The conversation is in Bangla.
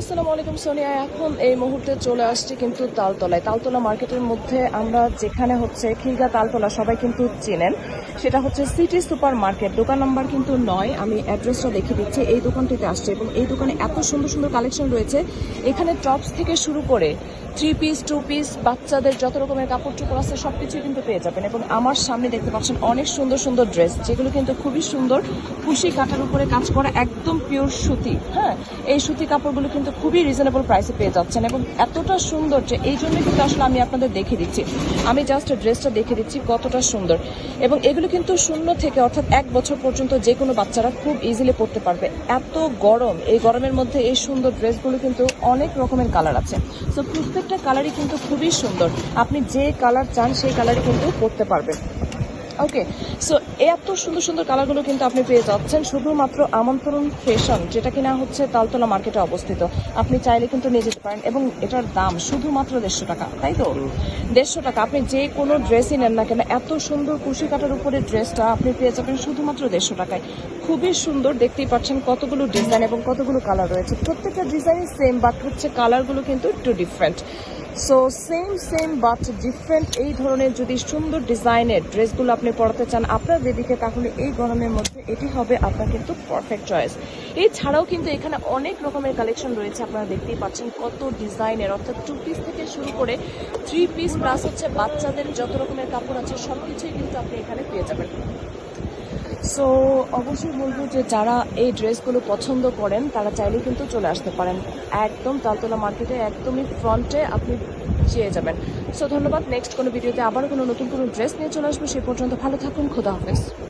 আসসালামু আলাইকুম সোনিয়া। এখন এই মুহূর্তে চলে আসছে কিন্তু তালতলা মার্কেটের মধ্যে। আমরা যেখানে হচ্ছে খিলগা তালতলা সবাই কিন্তু চেনেন, সেটা হচ্ছে সিটি সুপার মার্কেট, দোকান নাম্বার কিন্তু 9। আমি অ্যাড্রেসটা দেখে দিচ্ছি। এই দোকানটিতে আসছে এবং এই দোকানে এত সুন্দর সুন্দর কালেকশন রয়েছে। এখানে টপস থেকে শুরু করে 3 পিস 2 পিস বাচ্চাদের যত রকমের কাপড় চোপড় আছে সবকিছুই কিন্তু পেয়ে যাবেন। এবং আমার সামনে দেখতে পাচ্ছেন অনেক সুন্দর সুন্দর ড্রেস, যেগুলো কিন্তু খুবই সুন্দর, কুশি কাটার উপরে কাজ করা, একদম পিওর সুতি। হ্যাঁ, এই সুতি কাপড়গুলো কিন্তু খুবই রিজনেবল প্রাইসে পেয়ে যাচ্ছেন এবং এতটা সুন্দর যে এই জন্য কিন্তু আসলে আমি আপনাদের দেখে দিচ্ছি। আমি জাস্ট ড্রেসটা দেখে দিচ্ছি কতটা সুন্দর। এবং এগুলো কিন্তু 0 থেকে অর্থাৎ 1 বছর পর্যন্ত যে কোনো বাচ্চারা খুব ইজিলি পরতে পারবে। এত গরম, এই গরমের মধ্যে এই সুন্দর ড্রেসগুলো কিন্তু অনেক রকমের কালার আছে। সো প্রত্যেকটা কালারই কিন্তু খুবই সুন্দর। আপনি যে কালার চান সেই কালারই কিন্তু পরতে পারবেন। ওকে, সো এত সুন্দর সুন্দর কালারগুলো কিন্তু আপনি পেয়ে যাচ্ছেন শুধুমাত্র আমন্ত্রণ ফ্যাশন, যেটা কিনা হচ্ছে তালতলা মার্কেটে অবস্থিত। আপনি চাইলে কিন্তু নিয়ে যেতে পারেন এবং এটার দাম শুধুমাত্র 150 টাকা, তাই তো? 150 টাকা। আপনি যে কোনো ড্রেসই নেন না কেন, এত সুন্দর কুশি কাটার উপরে ড্রেসটা আপনি পেয়ে যাবেন শুধুমাত্র 150 টাকায়। খুবই সুন্দর, দেখতেই পাচ্ছেন কতগুলো ডিজাইন এবং কতগুলো কালার রয়েছে। প্রত্যেকটা ডিজাইনই সেম, বাট হচ্ছে কালারগুলো কিন্তু একটু different. So same but different. এই ধরনের যদি সুন্দর ডিজাইনের ড্রেসগুলো আপনি পরাতে চান আপনার বেবিকে, তাহলে এই গরমের মধ্যে এটি হবে আপনার কিন্তু পারফেক্ট চয়েস। এছাড়াও কিন্তু এখানে অনেক রকমের কালেকশন রয়েছে। আপনারা দেখতেই পাচ্ছেন কত ডিজাইনের, অর্থাৎ 2 পিস থেকে শুরু করে 3 পিস প্লাস হচ্ছে বাচ্চাদের যত রকমের কাপড় আছে সবকিছুই কিন্তু আপনি এখানে পেয়ে যাবেন। সো অবশ্যই বলবো যে যারা এই ড্রেসগুলো পছন্দ করেন তারা চাইলে কিন্তু চলে আসতে পারেন। একদম তালতলা মার্কেটে একদমই ফ্রন্টে আপনি চেয়ে যাবেন। সো ধন্যবাদ। নেক্সট কোনো ভিডিওতে আবার কোনো নতুন কোনো ড্রেস নিয়ে চলে আসবো। সে পর্যন্ত ভালো থাকুন। খোদা হাফেজ।